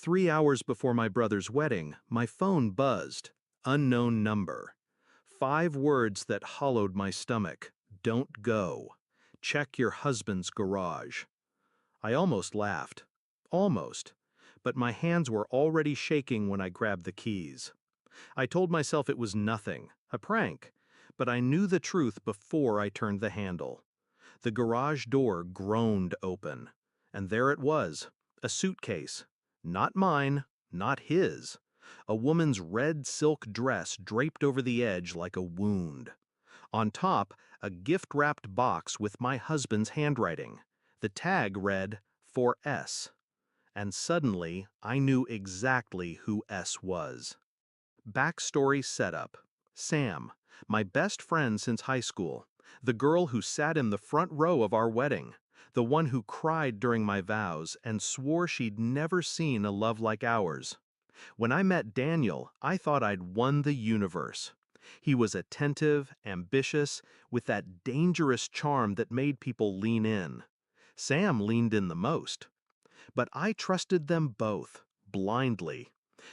3 hours before my brother's wedding, my phone buzzed. Unknown number. 5 words that hollowed my stomach. Don't go. Check your husband's garage. I almost laughed. Almost. But my hands were already shaking when I grabbed the keys. I told myself it was nothing, a prank, but I knew the truth before I turned the handle. The garage door groaned open, and there it was, a suitcase. Not mine, not his. A woman's red silk dress draped over the edge like a wound. On top, a gift-wrapped box with my husband's handwriting. The tag read, "For S." And suddenly, I knew exactly who S was. Backstory setup. Sam, my best friend since high school. The girl who sat in the front row of our wedding. The one who cried during my vows and swore she'd never seen a love like ours. When I met Daniel, I thought I'd won the universe. He was attentive, ambitious, with that dangerous charm that made people lean in. Sam leaned in the most. But I trusted them both, blindly.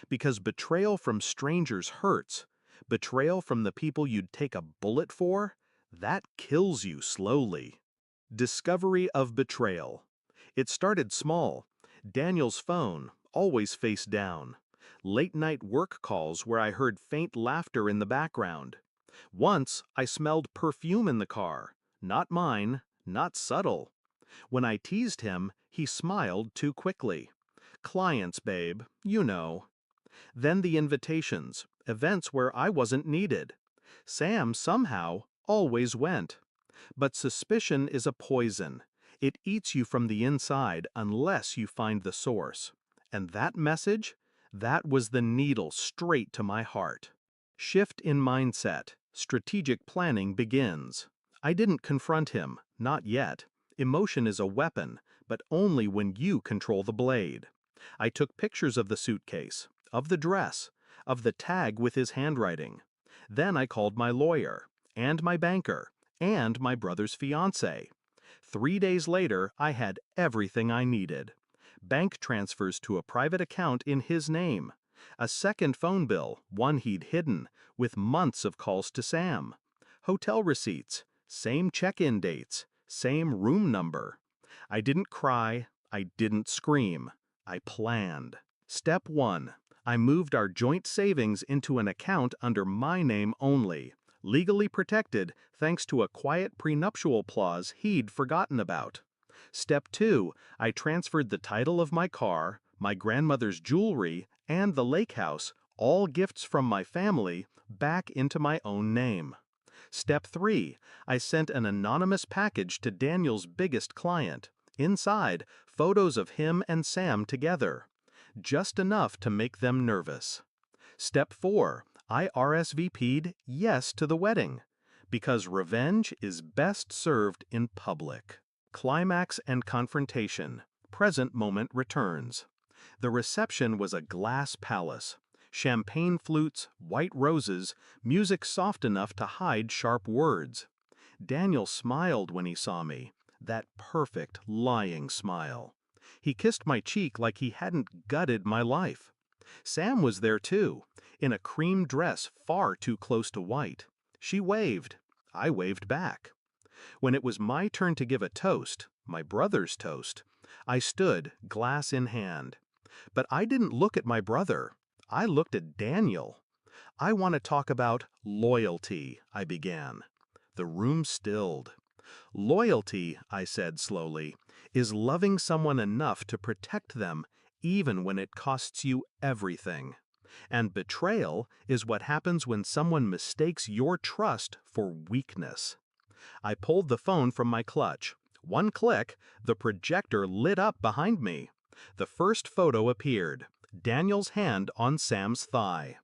Because betrayal from strangers hurts. Betrayal from the people you'd take a bullet for, that kills you slowly. Discovery of betrayal. It started small. Daniel's phone, always face down. Late-night work calls where I heard faint laughter in the background. Once, I smelled perfume in the car. Not mine, not subtle. When I teased him, he smiled too quickly. Clients, babe, you know. Then the invitations, events where I wasn't needed. Sam somehow always went. But suspicion is a poison. It eats you from the inside unless you find the source. And that message? That was the needle straight to my heart. Shift in mindset. Strategic planning begins. I didn't confront him, not yet. Emotion is a weapon, but only when you control the blade. I took pictures of the suitcase, of the dress, of the tag with his handwriting. Then I called my lawyer, and my banker, and my brother's fiancé. 3 days later, I had everything I needed. Bank transfers to a private account in his name. A second phone bill, one he'd hidden, with months of calls to Sam. Hotel receipts, same check-in dates, same room number. I didn't cry, I didn't scream. I planned. Step 1. I moved our joint savings into an account under my name only, legally protected thanks to a quiet prenuptial clause he'd forgotten about. Step 2. I transferred the title of my car, my grandmother's jewelry, and the lake house, all gifts from my family, back into my own name. Step 3. I sent an anonymous package to Daniel's biggest client. Inside, photos of him and Sam together. Just enough to make them nervous. Step 4. I RSVP'd yes to the wedding. Because revenge is best served in public. Climax and confrontation. Present moment returns. The reception was a glass palace. Champagne flutes, white roses, music soft enough to hide sharp words. Daniel smiled when he saw me, that perfect, lying smile. He kissed my cheek like he hadn't gutted my life. Sam was there too, in a cream dress far too close to white. She waved. I waved back. When it was my turn to give a toast, my brother's toast, I stood, glass in hand. But I didn't look at my brother. I looked at Daniel. I want to talk about loyalty, I began. The room stilled. Loyalty, I said slowly, is loving someone enough to protect them even when it costs you everything. And betrayal is what happens when someone mistakes your trust for weakness. I pulled the phone from my clutch. One click, the projector lit up behind me. The first photo appeared, Daniel's hand on Sam's thigh.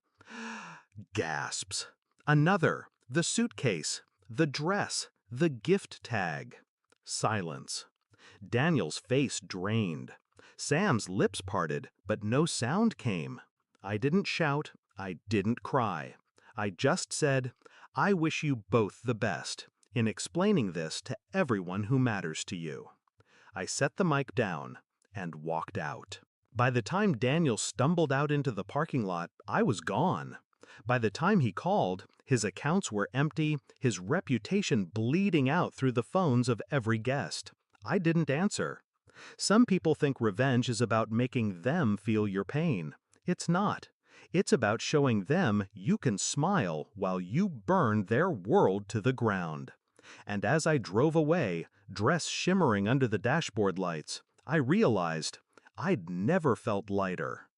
Gasps. Another, the suitcase, the dress, the gift tag. Silence. Daniel's face drained. Sam's lips parted, but no sound came. I didn't shout, I didn't cry. I just said, I wish you both the best in explaining this to everyone who matters to you. I set the mic down and walked out. By the time Daniel stumbled out into the parking lot, I was gone. By the time he called, his accounts were empty, his reputation bleeding out through the phones of every guest. I didn't answer. Some people think revenge is about making them feel your pain. It's not. It's about showing them you can smile while you burn their world to the ground. And as I drove away, dress shimmering under the dashboard lights, I realized I'd never felt lighter.